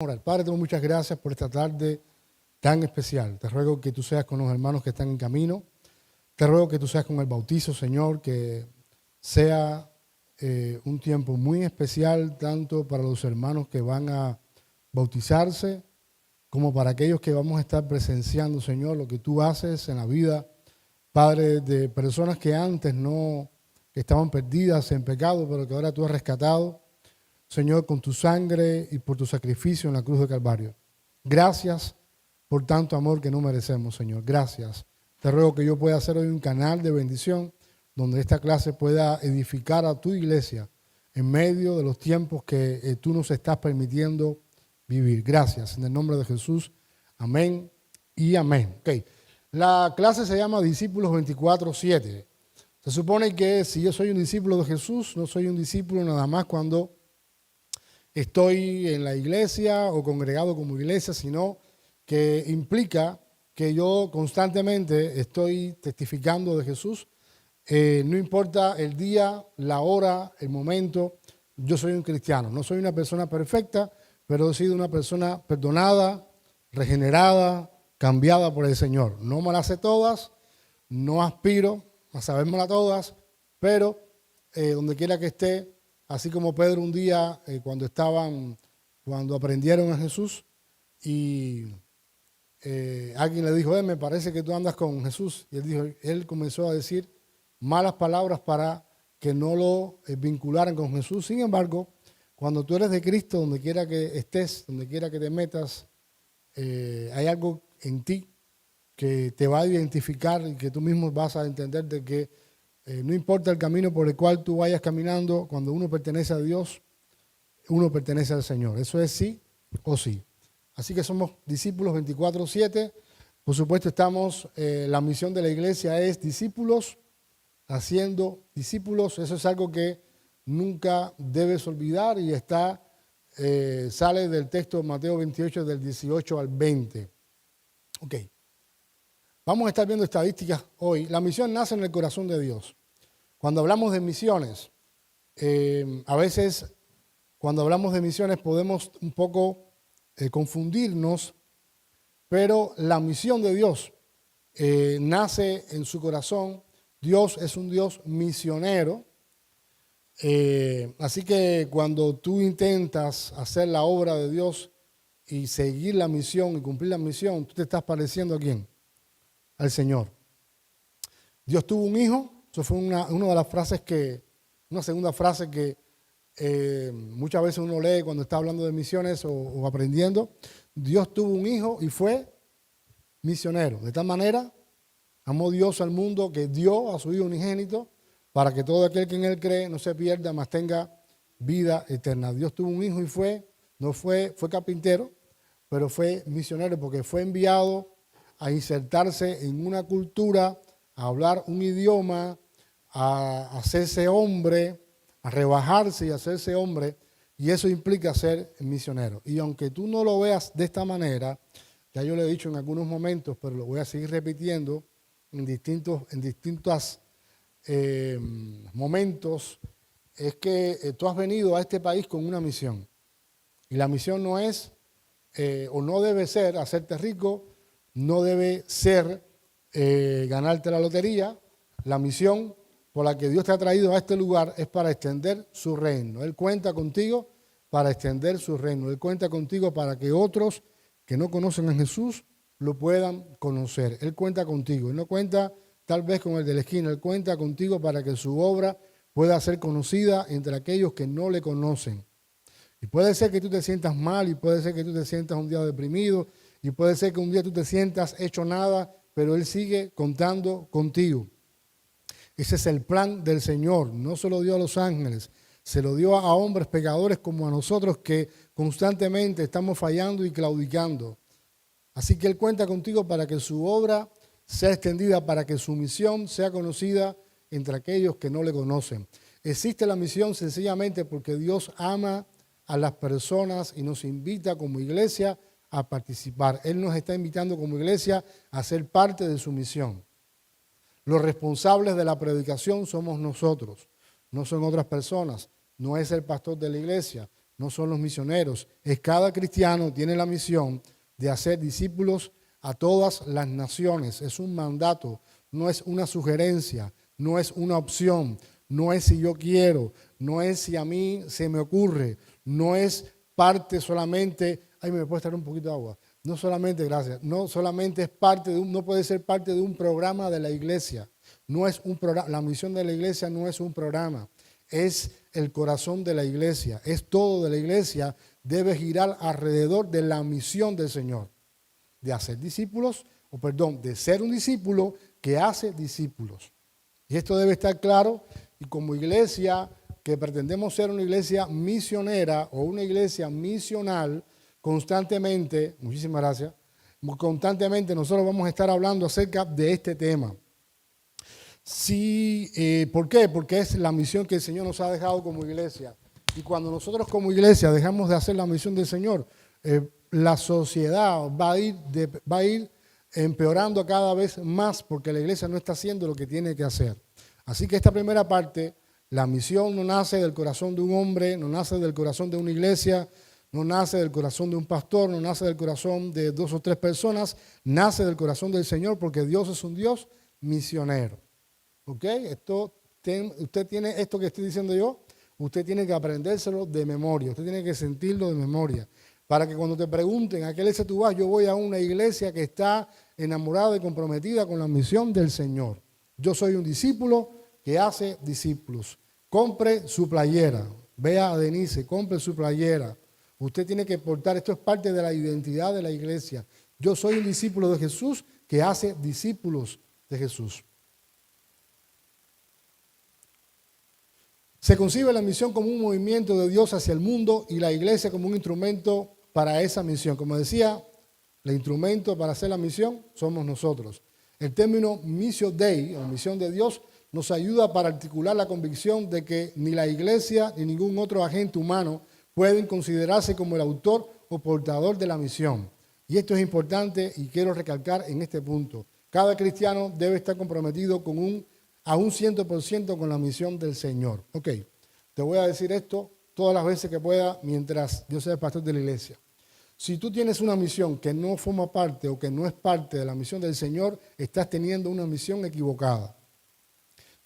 Orar. Padre, te doy muchas gracias por esta tarde tan especial. Te ruego que tú seas con los hermanos que están en camino. Te ruego que tú seas con el bautizo, Señor, que sea un tiempo muy especial tanto para los hermanos que van a bautizarse como para aquellos que vamos a estar presenciando, Señor, lo que tú haces en la vida, Padre, de personas que antes no, que estaban perdidas en pecado, pero que ahora tú has rescatado. Señor, con tu sangre y por tu sacrificio en la cruz de Calvario. Gracias por tanto amor que no merecemos, Señor. Gracias. Te ruego que yo pueda ser hoy un canal de bendición donde esta clase pueda edificar a tu iglesia en medio de los tiempos que tú nos estás permitiendo vivir. Gracias. En el nombre de Jesús. Amén y amén. Okay. La clase se llama Discípulos 24/7. Se supone que si yo soy un discípulo de Jesús, no soy un discípulo nada más cuando estoy en la iglesia o congregado como iglesia, sino que implica que yo constantemente estoy testificando de Jesús. No importa el día, la hora, el momento, yo soy un cristiano. No soy una persona perfecta, pero he sido una persona perdonada, regenerada, cambiada por el Señor. No me las sé todas, no aspiro a sabérmelas todas, pero donde quiera que esté, así como Pedro un día cuando aprendieron a Jesús y alguien le dijo, me parece que tú andas con Jesús. Y él comenzó a decir malas palabras para que no lo vincularan con Jesús. Sin embargo, cuando tú eres de Cristo, donde quiera que estés, donde quiera que te metas, hay algo en ti que te va a identificar y que tú mismo vas a entender de que no importa el camino por el cual tú vayas caminando, cuando uno pertenece a Dios, uno pertenece al Señor. Eso es sí o sí. Así que somos discípulos 24/7. Por supuesto, la misión de la iglesia es discípulos, haciendo discípulos. Eso es algo que nunca debes olvidar y sale del texto de Mateo 28, del 18 al 20. Ok. Vamos a estar viendo estadísticas hoy. La misión nace en el corazón de Dios. Cuando hablamos de misiones, a veces cuando hablamos de misiones podemos un poco confundirnos, pero la misión de Dios nace en su corazón. Dios es un Dios misionero. Así que cuando tú intentas hacer la obra de Dios y seguir la misión y cumplir la misión, tú te estás pareciendo ¿a quién? Al Señor. Dios tuvo un hijo. Eso fue una de las frases una segunda frase que muchas veces uno lee cuando está hablando de misiones o aprendiendo. Dios tuvo un hijo y fue misionero. De tal manera, amó Dios al mundo que dio a su hijo unigénito para que todo aquel que en él cree no se pierda, mas tenga vida eterna. Dios tuvo un hijo y fue carpintero, pero fue misionero porque fue enviado a insertarse en una cultura, a hablar un idioma, a hacerse hombre, a rebajarse y hacerse hombre, y eso implica ser misionero. Y aunque tú no lo veas de esta manera, ya yo lo he dicho en algunos momentos, pero lo voy a seguir repitiendo en distintos momentos, es que tú has venido a este país con una misión. Y la misión no es, o no debe ser, hacerte rico, no debe ser ganarte la lotería. La misión por la que Dios te ha traído a este lugar es para extender su reino. Él cuenta contigo para extender su reino. Él cuenta contigo para que otros que no conocen a Jesús lo puedan conocer. Él cuenta contigo. Él no cuenta tal vez con el de la esquina. Él cuenta contigo para que su obra pueda ser conocida entre aquellos que no le conocen. Y puede ser que tú te sientas mal y puede ser que tú te sientas un día deprimido y puede ser que un día tú te sientas hecho nada, pero Él sigue contando contigo. Ese es el plan del Señor. No se lo dio a los ángeles, se lo dio a hombres pecadores como a nosotros que constantemente estamos fallando y claudicando. Así que Él cuenta contigo para que su obra sea extendida, para que su misión sea conocida entre aquellos que no le conocen. Existe la misión sencillamente porque Dios ama a las personas y nos invita como iglesia a participar. Él nos está invitando como iglesia a ser parte de su misión. Los responsables de la predicación somos nosotros, no son otras personas, no es el pastor de la iglesia, no son los misioneros. Es cada cristiano tiene la misión de hacer discípulos a todas las naciones. Es un mandato, no es una sugerencia, no es una opción, no es si yo quiero, no es si a mí se me ocurre, no es parte solamente, ay, me puede estar un poquito de agua. No solamente, gracias, no solamente es parte de no puede ser parte de un programa de la iglesia. No es un programa, la misión de la iglesia no es un programa, es el corazón de la iglesia, es todo de la iglesia, debe girar alrededor de la misión del Señor, de hacer discípulos, de ser un discípulo que hace discípulos. Y esto debe estar claro, y como iglesia que pretendemos ser una iglesia misionera o una iglesia misional, constantemente, muchísimas gracias, constantemente nosotros vamos a estar hablando acerca de este tema. Sí, ¿por qué? Porque es la misión que el Señor nos ha dejado como iglesia. Y cuando nosotros como iglesia dejamos de hacer la misión del Señor, la sociedad va a ir empeorando cada vez más porque la iglesia no está haciendo lo que tiene que hacer. Así que esta primera parte, la misión no nace del corazón de un hombre, no nace del corazón de una iglesia, no nace del corazón de un pastor, no nace del corazón de 2 o 3 personas, nace del corazón del Señor porque Dios es un Dios misionero. ¿Ok? Usted tiene esto que estoy diciendo yo, usted tiene que aprendérselo de memoria, usted tiene que sentirlo de memoria, para que cuando te pregunten a qué iglesia tú vas, yo voy a una iglesia que está enamorada y comprometida con la misión del Señor. Yo soy un discípulo que hace discípulos. Compre su playera, vea a Denise, compre su playera. Usted tiene que portar, esto es parte de la identidad de la iglesia. Yo soy un discípulo de Jesús que hace discípulos de Jesús. Se concibe la misión como un movimiento de Dios hacia el mundo y la iglesia como un instrumento para esa misión. Como decía, el instrumento para hacer la misión somos nosotros. El término Missio Dei, o misión de Dios, nos ayuda para articular la convicción de que ni la iglesia ni ningún otro agente humano pueden considerarse como el autor o portador de la misión. Y esto es importante y quiero recalcar en este punto. Cada cristiano debe estar comprometido a un 100% con la misión del Señor. Ok, te voy a decir esto todas las veces que pueda mientras yo sea el pastor de la iglesia. Si tú tienes una misión que no forma parte o que no es parte de la misión del Señor, estás teniendo una misión equivocada.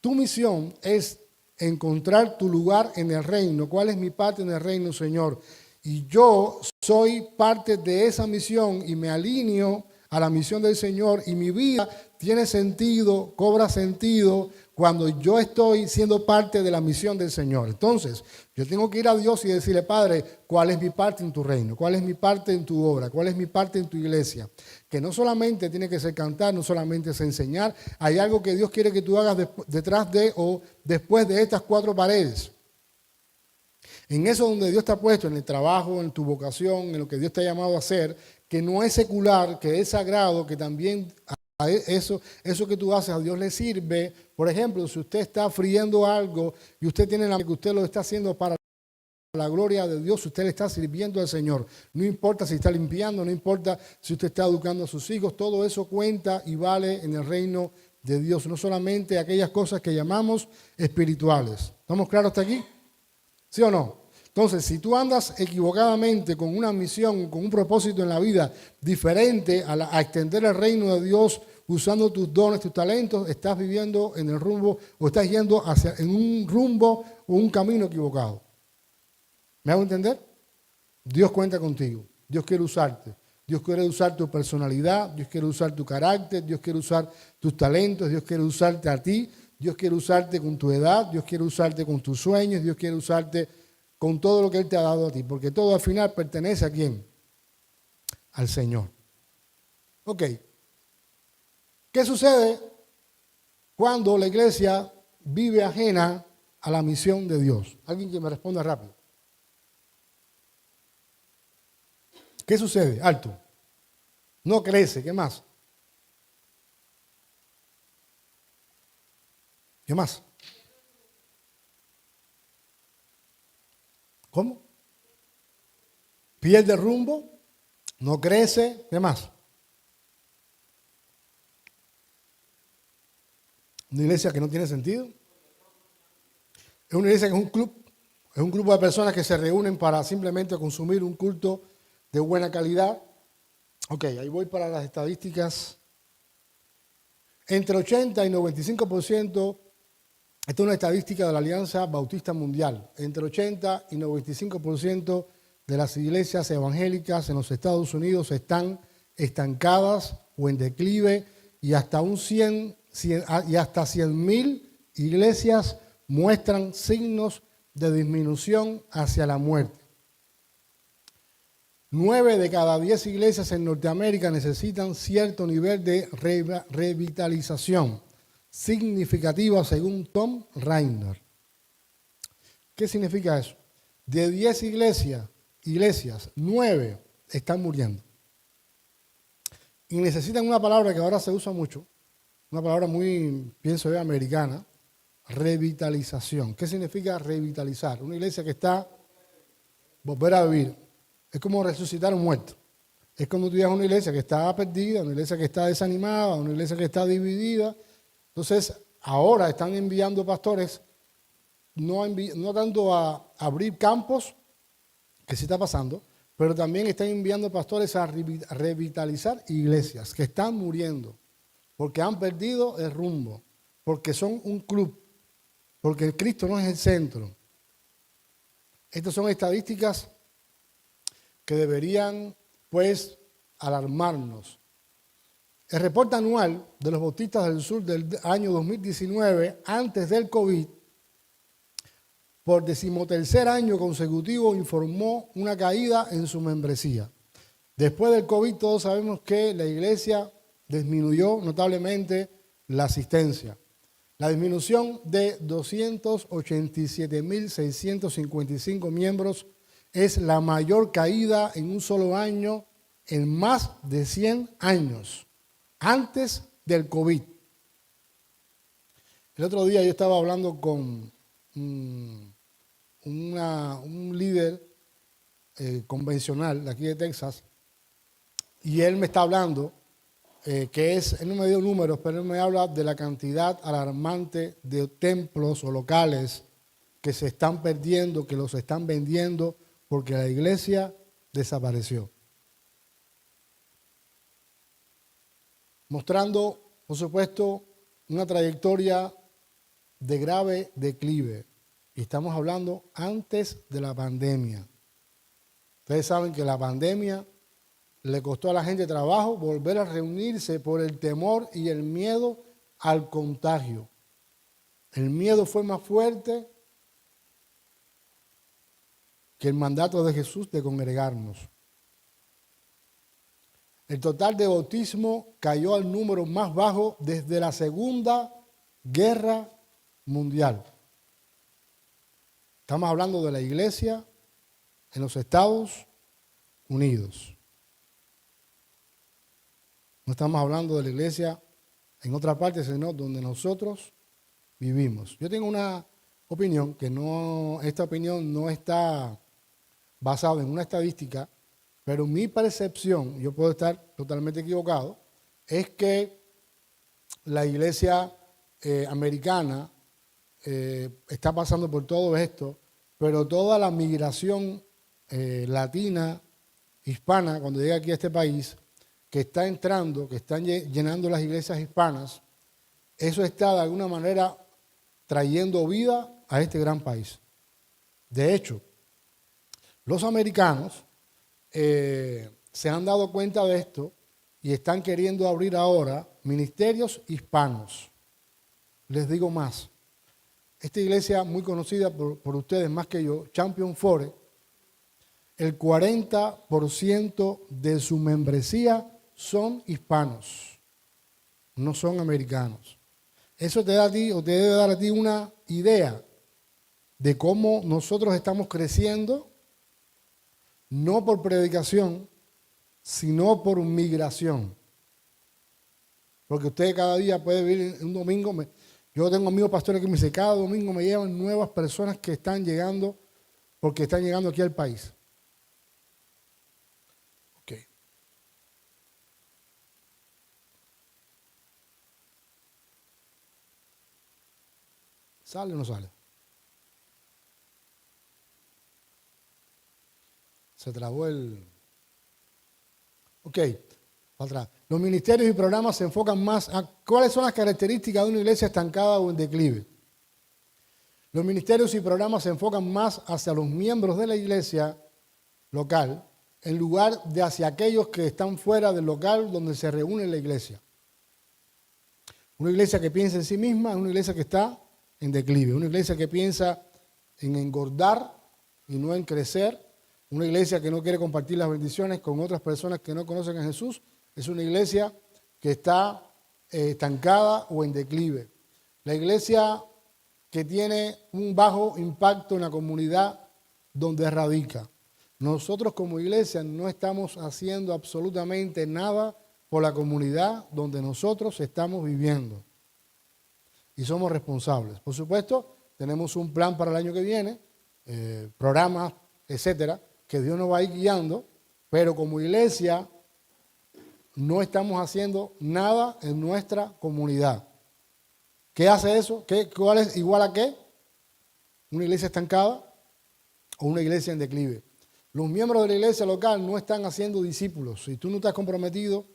Tu misión es encontrar tu lugar en el reino. ¿Cuál es mi parte en el reino, Señor? Y yo soy parte de esa misión y me alineo a la misión del Señor y mi vida tiene sentido, cobra sentido cuando yo estoy siendo parte de la misión del Señor. Entonces, yo tengo que ir a Dios y decirle, Padre, ¿cuál es mi parte en tu reino? ¿Cuál es mi parte en tu obra? ¿Cuál es mi parte en tu iglesia? Que no solamente tiene que ser cantar, no solamente es enseñar, hay algo que Dios quiere que tú hagas detrás de o después de estas 4 paredes. En eso donde Dios te ha puesto, en el trabajo, en tu vocación, en lo que Dios te ha llamado a hacer, que no es secular, que es sagrado, que también eso que tú haces a Dios le sirve. Por ejemplo, si usted está friendo algo y usted tiene la que usted lo está haciendo para la gloria de Dios, usted le está sirviendo al Señor. No importa si está limpiando, no importa si usted está educando a sus hijos, todo eso cuenta y vale en el reino de Dios, no solamente aquellas cosas que llamamos espirituales. ¿Estamos claros hasta aquí? ¿Sí o no? Entonces, si tú andas equivocadamente con una misión, con un propósito en la vida diferente a extender el reino de Dios usando tus dones, tus talentos, estás viviendo en el rumbo o estás yendo en un rumbo o un camino equivocado. ¿Me hago entender? Dios cuenta contigo. Dios quiere usarte. Dios quiere usar tu personalidad. Dios quiere usar tu carácter. Dios quiere usar tus talentos. Dios quiere usarte a ti. Dios quiere usarte con tu edad. Dios quiere usarte con tus sueños. Dios quiere usarte con todo lo que Él te ha dado a ti, porque todo al final pertenece ¿a quién? Al Señor. Ok. ¿Qué sucede cuando la iglesia vive ajena a la misión de Dios? Alguien que me responda rápido. ¿Qué sucede? Alto. No crece. ¿Qué más? ¿Qué más? ¿Cómo? Pierde rumbo, no crece, ¿qué más? Una iglesia que no tiene sentido. Es una iglesia que es un club. Es un grupo de personas que se reúnen para simplemente consumir un culto de buena calidad. Ok, ahí voy para las estadísticas. Entre 80 y 95%, esta es una estadística de la Alianza Bautista Mundial, entre 80 y 95% de las iglesias evangélicas en los Estados Unidos están estancadas o en declive y hasta 100.000 iglesias muestran signos de disminución hacia la muerte. 9 de cada 10 iglesias en Norteamérica necesitan cierto nivel de revitalización significativa según Tom Rainer. ¿Qué significa eso? De 10 iglesias, 9 están muriendo. Y necesitan una palabra que ahora se usa mucho, una palabra muy, pienso yo, americana, revitalización. ¿Qué significa revitalizar? Una iglesia que está, volver a vivir. Es como resucitar un muerto. Es como tú digas una iglesia que está perdida, una iglesia que está desanimada, una iglesia que está dividida. Entonces, ahora están enviando pastores, no tanto a abrir campos, que sí está pasando, pero también están enviando pastores a revitalizar iglesias que están muriendo, porque han perdido el rumbo, porque son un club, porque Cristo no es el centro. Estas son estadísticas que deberían, pues, alarmarnos. El reporte anual de los bautistas del sur del año 2019, antes del COVID, por 13º año consecutivo informó una caída en su membresía. Después del COVID todos sabemos que la iglesia disminuyó notablemente la asistencia. La disminución de 287.655 miembros es la mayor caída en un solo año en más de 100 años, antes del COVID. El otro día yo estaba hablando con un líder convencional de aquí de Texas y él me está hablando él no me dio números, pero él me habla de la cantidad alarmante de templos o locales que se están perdiendo, que los están vendiendo porque la iglesia desapareció. Mostrando, por supuesto, una trayectoria de grave declive. Y estamos hablando antes de la pandemia. Ustedes saben que la pandemia le costó a la gente trabajo volver a reunirse por el temor y el miedo al contagio. El miedo fue más fuerte que el mandato de Jesús de congregarnos. El total de bautismo cayó al número más bajo desde la Segunda Guerra Mundial. Estamos hablando de la iglesia en los Estados Unidos. No estamos hablando de la iglesia en otra parte, sino donde nosotros vivimos. Yo tengo una opinión esta opinión no está basada en una estadística, pero mi percepción, yo puedo estar totalmente equivocado, es que la iglesia americana está pasando por todo esto, pero toda la migración latina, hispana, cuando llega aquí a este país, que está entrando, que están llenando las iglesias hispanas, eso está de alguna manera trayendo vida a este gran país. De hecho, los americanos se han dado cuenta de esto y están queriendo abrir ahora ministerios hispanos. Les digo más. Esta iglesia muy conocida por ustedes más que yo, Champion Forest, el 40% de su membresía son hispanos, no son americanos. Eso te da a ti o te debe dar a ti una idea de cómo nosotros estamos creciendo, no por predicación, sino por migración. Porque usted cada día puede vivir un domingo. Yo tengo amigos pastores que me dicen, cada domingo me llevan nuevas personas que están llegando porque están llegando aquí al país. Ok. ¿Sale o no sale? Se trabó el... Ok, para atrás. Los ministerios y programas se enfocan más a cuáles son las características de una iglesia estancada o en declive. Los ministerios y programas se enfocan más hacia los miembros de la iglesia local en lugar de hacia aquellos que están fuera del local donde se reúne la iglesia. Una iglesia que piensa en sí misma es una iglesia que está en declive. Una iglesia que piensa en engordar y no en crecer. Una iglesia que no quiere compartir las bendiciones con otras personas que no conocen a Jesús es una iglesia que está estancada o en declive. La iglesia que tiene un bajo impacto en la comunidad donde radica. Nosotros como iglesia no estamos haciendo absolutamente nada por la comunidad donde nosotros estamos viviendo. Y somos responsables. Por supuesto, tenemos un plan para el año que viene, programas, etcétera, que Dios nos va a ir guiando, pero como iglesia no estamos haciendo nada en nuestra comunidad. ¿Qué hace eso? ¿Cuál es igual a qué? ¿Una iglesia estancada o una iglesia en declive? Los miembros de la iglesia local no están haciendo discípulos. Si tú no estás comprometido,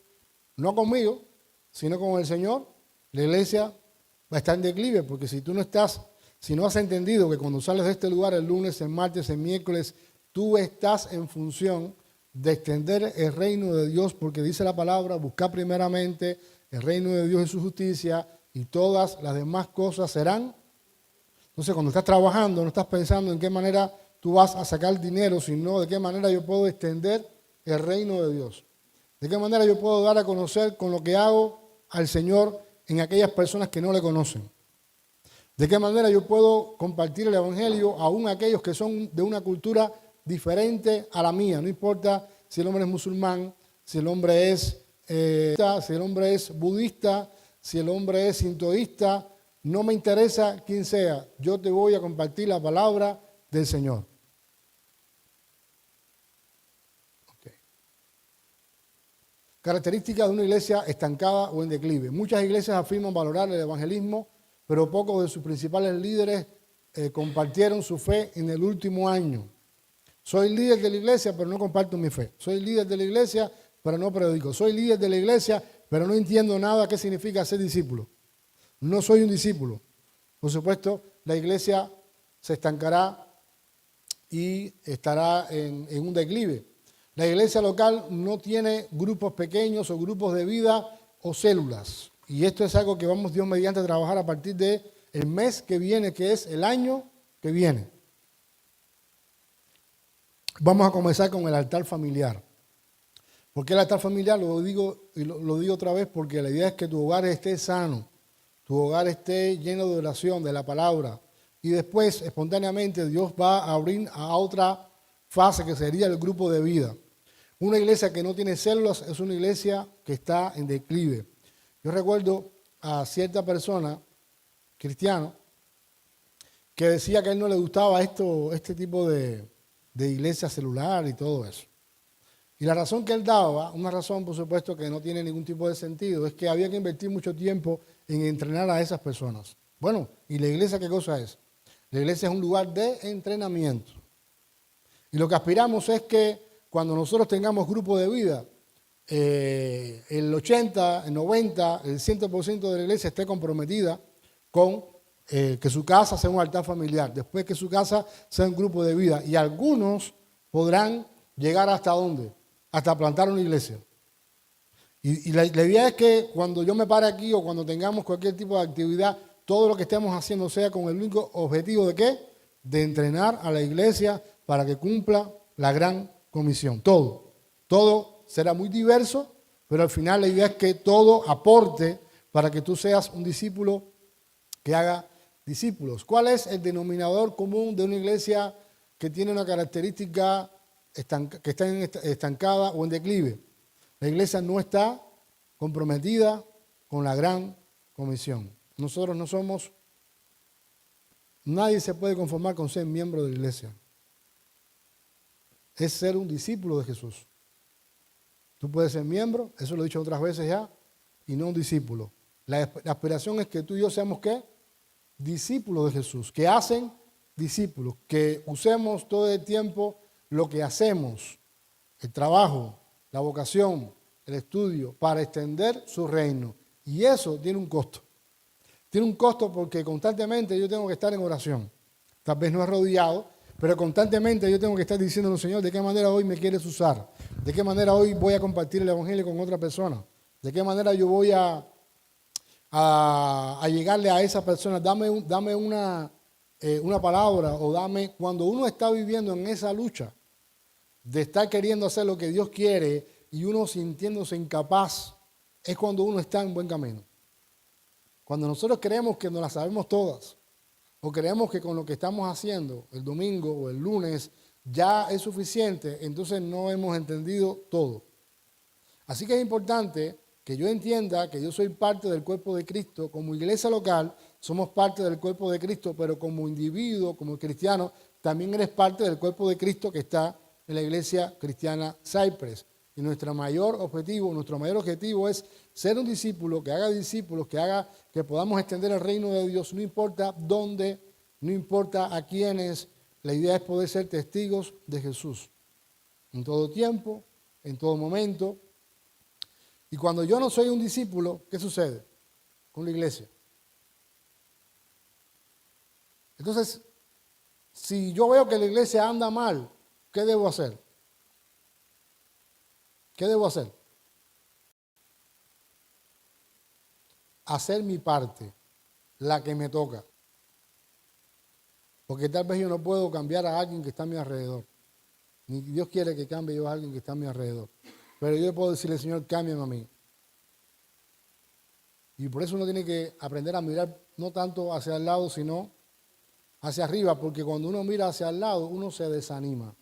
no conmigo, sino con el Señor, la iglesia va a estar en declive, porque si tú no estás, si no has entendido que cuando sales de este lugar el lunes, el martes, el miércoles, tú estás en función de extender el reino de Dios, porque dice la palabra, buscar primeramente el reino de Dios y su justicia, y todas las demás cosas serán. Entonces, cuando estás trabajando, no estás pensando en qué manera tú vas a sacar dinero, sino de qué manera yo puedo extender el reino de Dios. De qué manera yo puedo dar a conocer con lo que hago al Señor en aquellas personas que no le conocen. De qué manera yo puedo compartir el evangelio aún a aquellos que son de una cultura diferente a la mía. No importa si el hombre es musulmán, si el hombre es si el hombre es budista, si el hombre es sintoísta, no me interesa quién sea. Yo te voy a compartir la palabra del Señor. Okay. Características de una iglesia estancada o en declive. Muchas iglesias afirman valorar el evangelismo, pero pocos de sus principales líderes compartieron su fe en el último año. Soy líder de la iglesia, pero no comparto mi fe. Soy líder de la iglesia, pero no predico. Soy líder de la iglesia, pero no entiendo nada qué significa ser discípulo. No soy un discípulo. Por supuesto, la iglesia se estancará y estará en un declive. La iglesia local no tiene grupos pequeños o grupos de vida o células. Y esto es algo que vamos Dios mediante a trabajar a partir del mes que viene, que es el año que viene. Vamos a comenzar con el altar familiar. ¿Por qué el altar familiar? Lo digo otra vez porque la idea es que tu hogar esté sano, tu hogar esté lleno de oración, de la palabra. Y después, espontáneamente, Dios va a abrir a otra fase que sería el grupo de vida. Una iglesia que no tiene células es una iglesia que está en declive. Yo recuerdo a cierta persona, cristiano, que decía que a él no le gustaba este tipo de iglesia celular y todo eso. Y la razón que él daba, una razón por supuesto que no tiene ningún tipo de sentido, es que había que invertir mucho tiempo en entrenar a esas personas. Bueno, ¿y la iglesia qué cosa es? La iglesia es un lugar de entrenamiento. Y lo que aspiramos es que cuando nosotros tengamos grupo de vida, el 80, el 90, el 100% de la iglesia esté comprometida con que su casa sea un altar familiar, después que su casa sea un grupo de vida. Y algunos podrán llegar hasta ¿dónde? Hasta plantar una iglesia. Y la idea es que cuando yo me pare aquí o cuando tengamos cualquier tipo de actividad, todo lo que estemos haciendo sea con el único objetivo de ¿qué? De entrenar a la iglesia para que cumpla la gran comisión. Todo será muy diverso, pero al final la idea es que todo aporte para que tú seas un discípulo que haga discípulos. ¿Cuál es el denominador común de una iglesia que tiene una característica que está estancada o en declive? La iglesia no está comprometida con la gran comisión. Nosotros no somos, nadie se puede conformar con ser miembro de la iglesia. Es ser un discípulo de Jesús. Tú puedes ser miembro, eso lo he dicho otras veces ya, y no un discípulo. La aspiración es que tú y yo seamos ¿qué? Discípulos de Jesús, que hacen discípulos, que usemos todo el tiempo lo que hacemos, el trabajo, la vocación, el estudio, para extender su reino. Y eso tiene un costo. Tiene un costo porque constantemente yo tengo que estar en oración. Tal vez no arrodillado, pero constantemente yo tengo que estar diciendo, Señor, ¿de qué manera hoy me quieres usar? ¿De qué manera hoy voy a compartir el Evangelio con otra persona? ¿De qué manera yo voy a llegarle a esa persona? Dame una palabra, o dame, cuando uno está viviendo en esa lucha de estar queriendo hacer lo que Dios quiere y uno sintiéndose incapaz, es cuando uno está en buen camino. Cuando nosotros creemos que nos las sabemos todas, o creemos que con lo que estamos haciendo el domingo o el lunes ya es suficiente, entonces no hemos entendido todo. Así que es importante que yo entienda que yo soy parte del cuerpo de Cristo. Como iglesia local somos parte del cuerpo de Cristo, pero como individuo, como cristiano, también eres parte del cuerpo de Cristo que está en la iglesia cristiana Cypress. Y nuestro mayor objetivo es ser un discípulo, que haga discípulos, que podamos extender el reino de Dios, no importa dónde, no importa a quiénes. La idea es poder ser testigos de Jesús en todo tiempo, en todo momento. Y cuando yo no soy un discípulo, ¿qué sucede con la iglesia? Entonces, si yo veo que la iglesia anda mal, ¿qué debo hacer? ¿Qué debo hacer? Hacer mi parte, la que me toca. Porque tal vez yo no puedo cambiar a alguien que está a mi alrededor. Ni Dios quiere que cambie yo a alguien que está a mi alrededor. Pero yo puedo decirle, Señor, cámbiame a mí. Y por eso uno tiene que aprender a mirar no tanto hacia el lado, sino hacia arriba. Porque cuando uno mira hacia el lado, uno se desanima.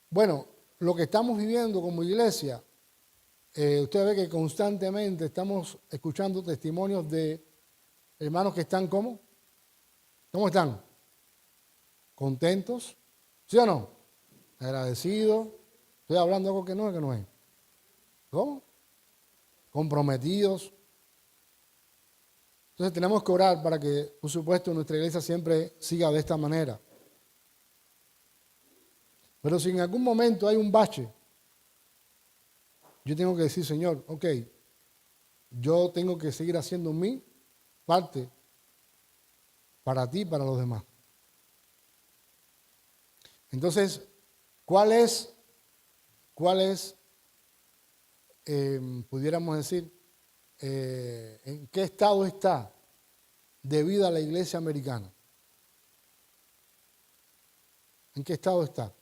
Bueno, lo que estamos viviendo como iglesia, usted ve que constantemente estamos escuchando testimonios de hermanos que están ¿cómo? ¿Cómo están? ¿Contentos? ¿Sí o no? ¿Agradecidos? Estoy hablando de algo que no es. ¿Cómo? Comprometidos. Entonces tenemos que orar para que, por supuesto, nuestra iglesia siempre siga de esta manera. Pero si en algún momento hay un bache, yo tengo que decir, Señor, ok, yo tengo que seguir haciendo mi parte para ti y para los demás. Entonces, ¿cuál es, pudiéramos decir, en qué estado está de vida la iglesia americana? ¿En qué estado está?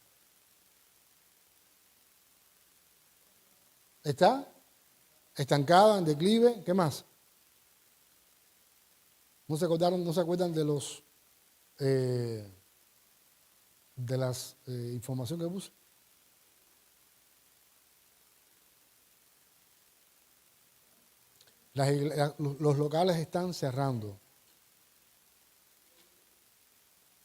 ¿Está estancada, en declive? ¿Qué más? ¿No se acuerdan de las información que puse? Los locales están cerrando.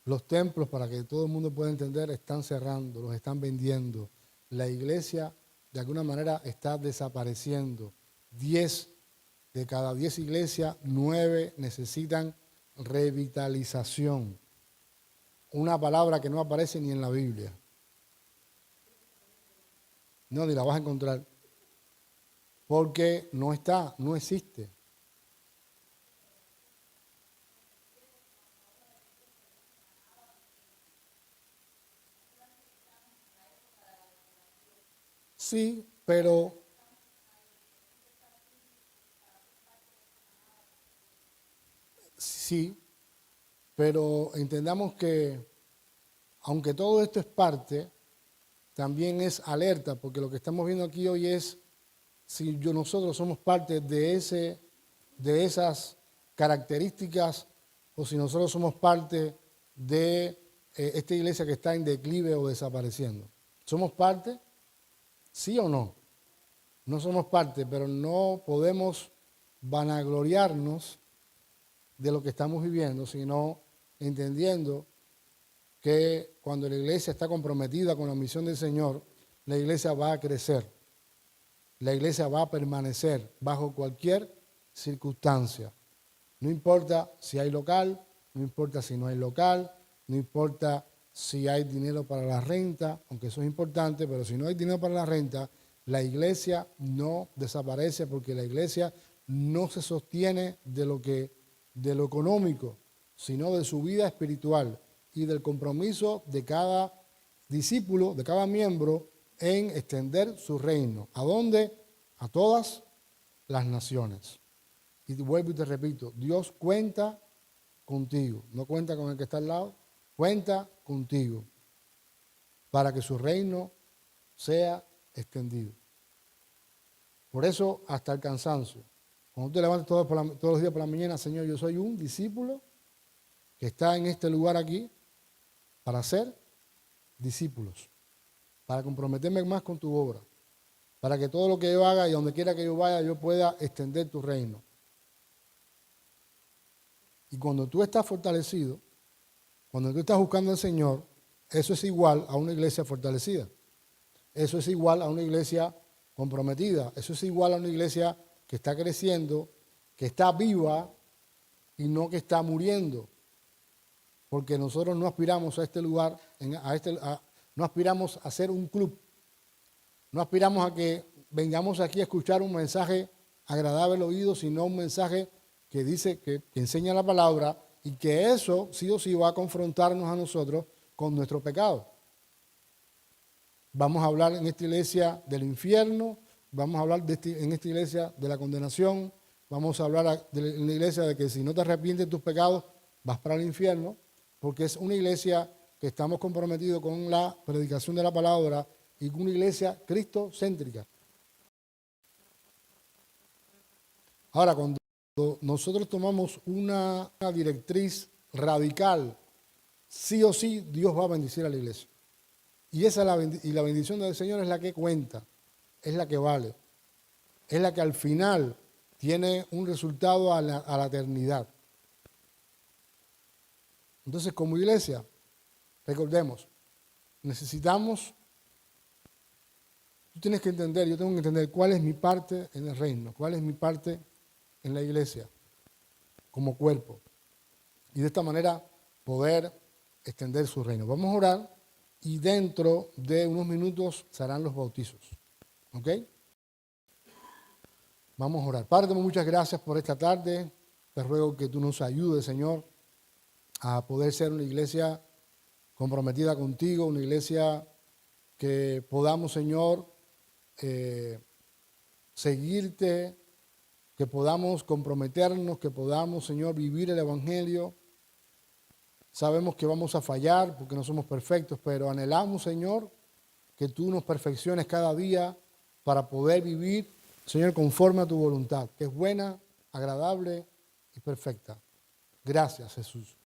Los templos, para que todo el mundo pueda entender, están cerrando, los están vendiendo. La iglesia, de alguna manera, está desapareciendo. 10 de cada 10 iglesias, 9 necesitan revitalización. Una palabra que no aparece ni en la Biblia. No, ni la vas a encontrar. Porque no está, no existe. Sí, pero entendamos que aunque todo esto es parte, también es alerta, porque lo que estamos viendo aquí hoy es si nosotros somos parte de esas características o si nosotros somos parte de esta iglesia que está en declive o desapareciendo. ¿Somos parte? ¿Sí o no? No somos parte, pero no podemos vanagloriarnos de lo que estamos viviendo, sino entendiendo que cuando la iglesia está comprometida con la misión del Señor, la iglesia va a crecer. La iglesia va a permanecer bajo cualquier circunstancia. No importa si hay local, no importa si no hay local, no importa si hay dinero para la renta, aunque eso es importante, pero si no hay dinero para la renta, la iglesia no desaparece porque la iglesia no se sostiene de lo económico, sino de su vida espiritual y del compromiso de cada discípulo, de cada miembro en extender su reino. ¿A dónde? A todas las naciones. Y vuelvo y te repito, Dios cuenta contigo, no cuenta con el que está al lado, cuenta contigo para que su reino sea extendido. Por eso, hasta el cansancio. Cuando tú te levantas todos los días por la mañana, Señor, yo soy un discípulo que está en este lugar aquí para ser discípulos, para comprometerme más con tu obra, para que todo lo que yo haga y donde quiera que yo vaya, yo pueda extender tu reino. Y cuando tú estás fortalecido, cuando tú estás buscando al Señor, eso es igual a una iglesia fortalecida. Eso es igual a una iglesia comprometida. Eso es igual a una iglesia que está creciendo, que está viva y no que está muriendo. Porque nosotros no aspiramos a este lugar, no aspiramos a ser un club. No aspiramos a que vengamos aquí a escuchar un mensaje agradable al oído, sino un mensaje que dice, que enseña la palabra y que eso sí o sí va a confrontarnos a nosotros con nuestro pecado. Vamos a hablar en esta iglesia del infierno, vamos a hablar en esta iglesia de la condenación, vamos a hablar en la iglesia de que si no te arrepientes de tus pecados vas para el infierno, porque es una iglesia que estamos comprometidos con la predicación de la palabra y con una iglesia cristocéntrica. Ahora, cuando nosotros tomamos una directriz radical, sí o sí Dios va a bendecir a la iglesia. Y la bendición del Señor es la que cuenta, es la que vale, es la que al final tiene un resultado a la eternidad. Entonces, como iglesia, recordemos, necesitamos, tú tienes que entender, yo tengo que entender cuál es mi parte en el reino, cuál es mi parte en la iglesia, como cuerpo. Y de esta manera poder extender su reino. Vamos a orar y dentro de unos minutos se harán los bautizos. ¿Ok? Vamos a orar. Padre, muchas gracias por esta tarde. Te ruego que tú nos ayudes, Señor, a poder ser una iglesia comprometida contigo, una iglesia que podamos, Señor, seguirte, que podamos comprometernos, que podamos, Señor, vivir el Evangelio. Sabemos que vamos a fallar porque no somos perfectos, pero anhelamos, Señor, que tú nos perfecciones cada día para poder vivir, Señor, conforme a tu voluntad, que es buena, agradable y perfecta. Gracias, Jesús.